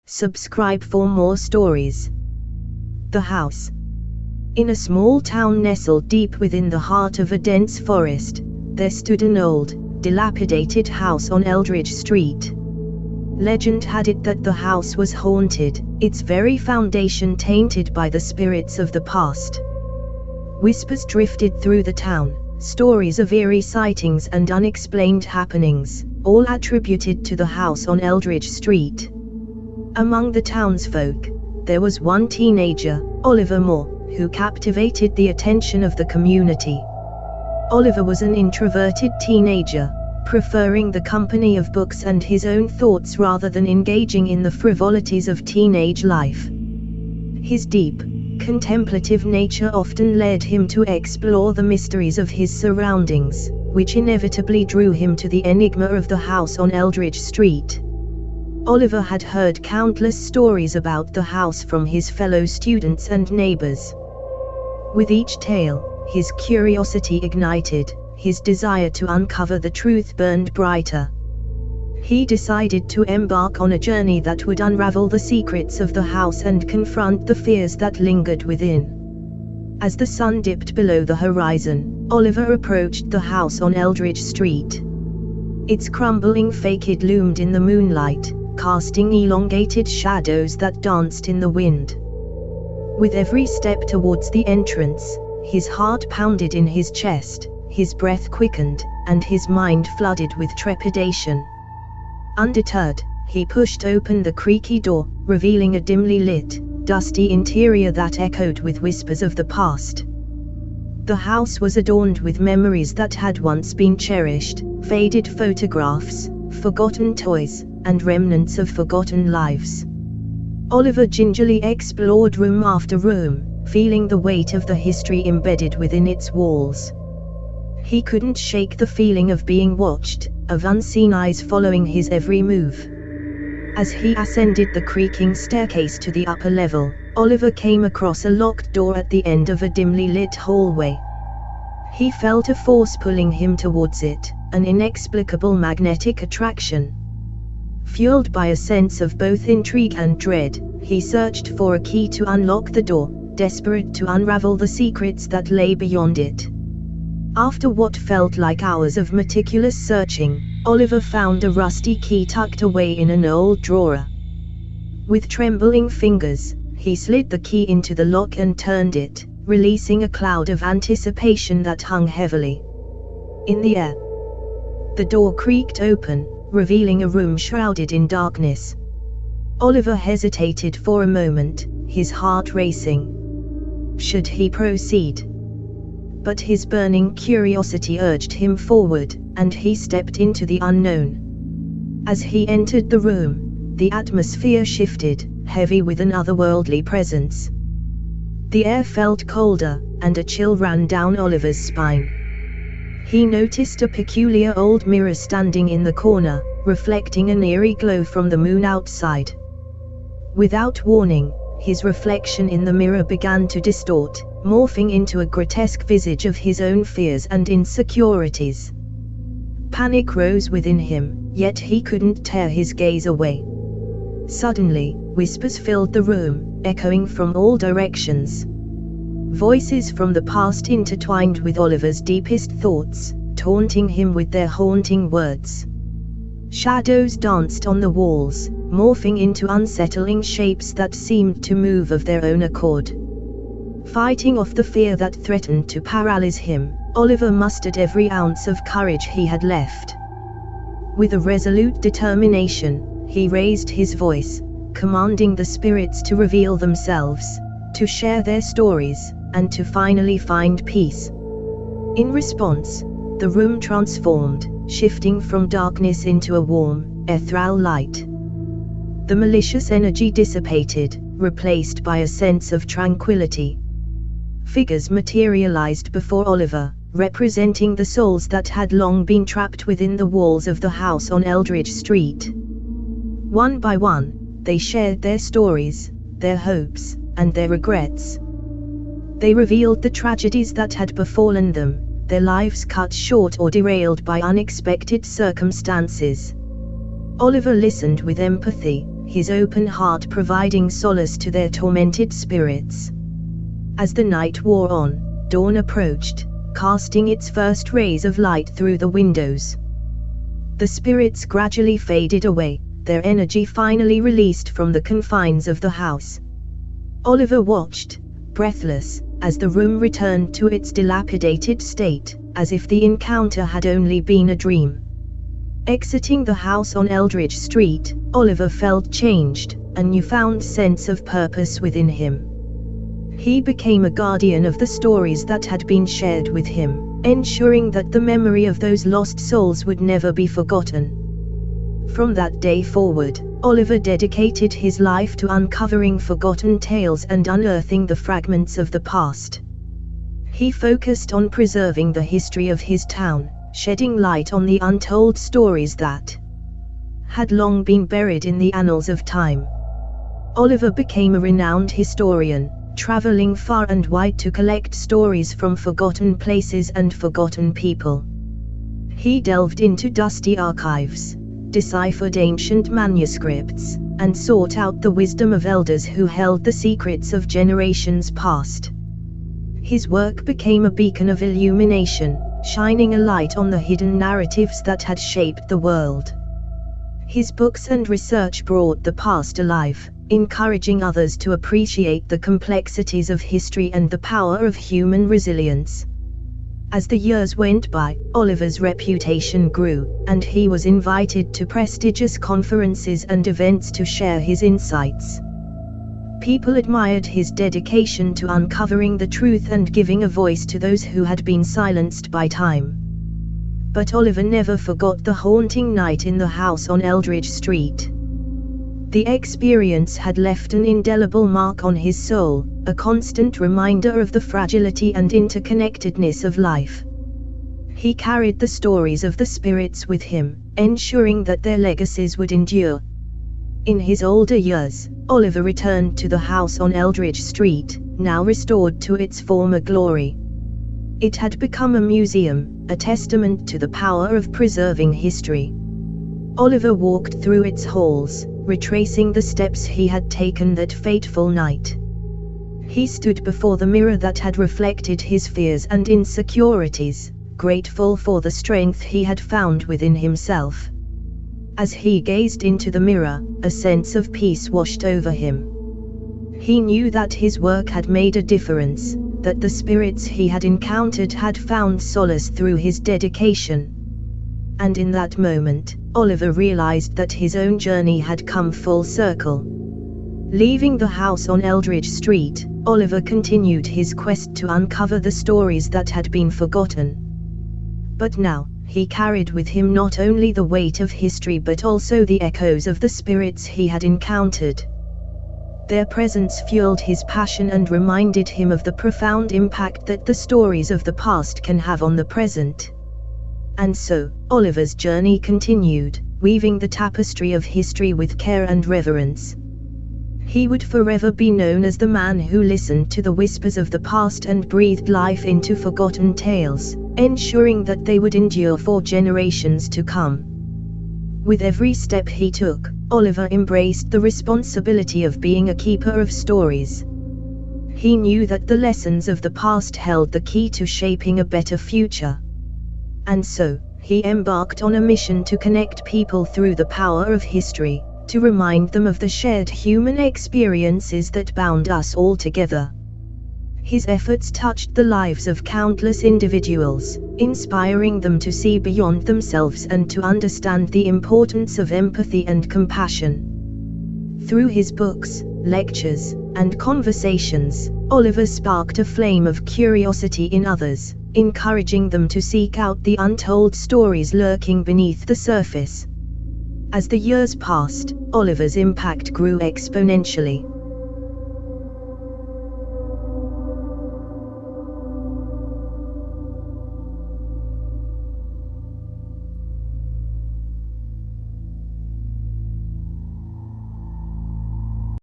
Subscribe for more stories. The House. In a small town nestled deep within the heart of a dense forest, there stood an old, dilapidated house on Eldridge Street. Legend had it that the house was haunted, its very foundation tainted by the spirits of the past. Whispers drifted through the town, stories of eerie sightings and unexplained happenings, all attributed to the house on Eldridge Street. Among the townsfolk, there was one teenager, Oliver Moore, who captivated the attention of the community. Oliver was an introverted teenager, preferring the company of books and his own thoughts rather than engaging in the frivolities of teenage life. His deep, contemplative nature often led him to explore the mysteries of his surroundings, which inevitably drew him to the enigma of the house on Eldridge Street. Oliver had heard countless stories about the house from his fellow students and neighbors. With each tale, his curiosity ignited, his desire to uncover the truth burned brighter. He decided to embark on a journey that would unravel the secrets of the house and confront the fears that lingered within. As the sun dipped below the horizon, Oliver approached the house on Eldridge Street. Its crumbling facade loomed in the moonlight, casting elongated shadows that danced in the wind. With every step towards the entrance, his heart pounded in his chest, his breath quickened, and his mind flooded with trepidation. Undeterred, he pushed open the creaky door, revealing a dimly lit, dusty interior that echoed with whispers of the past. The house was adorned with memories that had once been cherished, faded photographs, forgotten toys, and remnants of forgotten lives. Oliver gingerly explored room after room, feeling the weight of the history embedded within its walls. He couldn't shake the feeling of being watched, of unseen eyes following his every move. As he ascended the creaking staircase to the upper level, Oliver came across a locked door at the end of a dimly lit hallway. He felt a force pulling him towards it, an inexplicable magnetic attraction. Fueled by a sense of both intrigue and dread, he searched for a key to unlock the door, desperate to unravel the secrets that lay beyond it. After what felt like hours of meticulous searching, Oliver found a rusty key tucked away in an old drawer. With trembling fingers, he slid the key into the lock and turned it, releasing a cloud of anticipation that hung heavily in the air. The door creaked open, revealing a room shrouded in darkness. Oliver hesitated for a moment, his heart racing. Should he proceed? But his burning curiosity urged him forward, and he stepped into the unknown. As he entered the room, the atmosphere shifted, heavy with an otherworldly presence. The air felt colder, and a chill ran down Oliver's spine. He noticed a peculiar old mirror standing in the corner, reflecting an eerie glow from the moon outside. Without warning, his reflection in the mirror began to distort, morphing into a grotesque visage of his own fears and insecurities. Panic rose within him, yet he couldn't tear his gaze away. Suddenly, whispers filled the room, echoing from all directions. Voices from the past intertwined with Oliver's deepest thoughts, taunting him with their haunting words. Shadows danced on the walls, morphing into unsettling shapes that seemed to move of their own accord. Fighting off the fear that threatened to paralyze him, Oliver mustered every ounce of courage he had left. With a resolute determination, he raised his voice, commanding the spirits to reveal themselves, to share their stories, and to finally find peace. In response, the room transformed, shifting from darkness into a warm, ethereal light. The malicious energy dissipated, replaced by a sense of tranquility. Figures materialized before Oliver, representing the souls that had long been trapped within the walls of the house on Eldridge Street. One by one, they shared their stories, their hopes, and their regrets. They revealed the tragedies that had befallen them, their lives cut short or derailed by unexpected circumstances. Oliver listened with empathy, his open heart providing solace to their tormented spirits. As the night wore on, dawn approached, casting its first rays of light through the windows. The spirits gradually faded away, their energy finally released from the confines of the house. Oliver watched, breathless, as the room returned to its dilapidated state, as if the encounter had only been a dream. Exiting the house on Eldridge Street, Oliver felt changed, a newfound sense of purpose within him. He became a guardian of the stories that had been shared with him, ensuring that the memory of those lost souls would never be forgotten. From that day forward, Oliver dedicated his life to uncovering forgotten tales and unearthing the fragments of the past. He focused on preserving the history of his town, shedding light on the untold stories that had long been buried in the annals of time. Oliver became a renowned historian, traveling far and wide to collect stories from forgotten places and forgotten people. He delved into dusty archives, deciphered ancient manuscripts, and sought out the wisdom of elders who held the secrets of generations past. His work became a beacon of illumination, shining a light on the hidden narratives that had shaped the world. His books and research brought the past alive, encouraging others to appreciate the complexities of history and the power of human resilience. As the years went by, Oliver's reputation grew, and he was invited to prestigious conferences and events to share his insights. People admired his dedication to uncovering the truth and giving a voice to those who had been silenced by time. But Oliver never forgot the haunting night in the house on Eldridge Street. The experience had left an indelible mark on his soul, a constant reminder of the fragility and interconnectedness of life. He carried the stories of the spirits with him, ensuring that their legacies would endure. In his older years, Oliver returned to the house on Eldridge Street, now restored to its former glory. It had become a museum, a testament to the power of preserving history. Oliver walked through its halls, retracing the steps he had taken that fateful night. He stood before the mirror that had reflected his fears and insecurities, grateful for the strength he had found within himself. As he gazed into the mirror, a sense of peace washed over him. He knew that his work had made a difference, that the spirits he had encountered had found solace through his dedication. And in that moment, Oliver realized that his own journey had come full circle. Leaving the house on Eldridge Street, Oliver continued his quest to uncover the stories that had been forgotten. But now, he carried with him not only the weight of history but also the echoes of the spirits he had encountered. Their presence fueled his passion and reminded him of the profound impact that the stories of the past can have on the present. And so, Oliver's journey continued, weaving the tapestry of history with care and reverence. He would forever be known as the man who listened to the whispers of the past and breathed life into forgotten tales, ensuring that they would endure for generations to come. With every step he took, Oliver embraced the responsibility of being a keeper of stories. He knew that the lessons of the past held the key to shaping a better future. And so, he embarked on a mission to connect people through the power of history, to remind them of the shared human experiences that bound us all together. His efforts touched the lives of countless individuals, inspiring them to see beyond themselves and to understand the importance of empathy and compassion. Through his books, lectures, and conversations, Oliver sparked a flame of curiosity in others, encouraging them to seek out the untold stories lurking beneath the surface. As the years passed, Oliver's impact grew exponentially.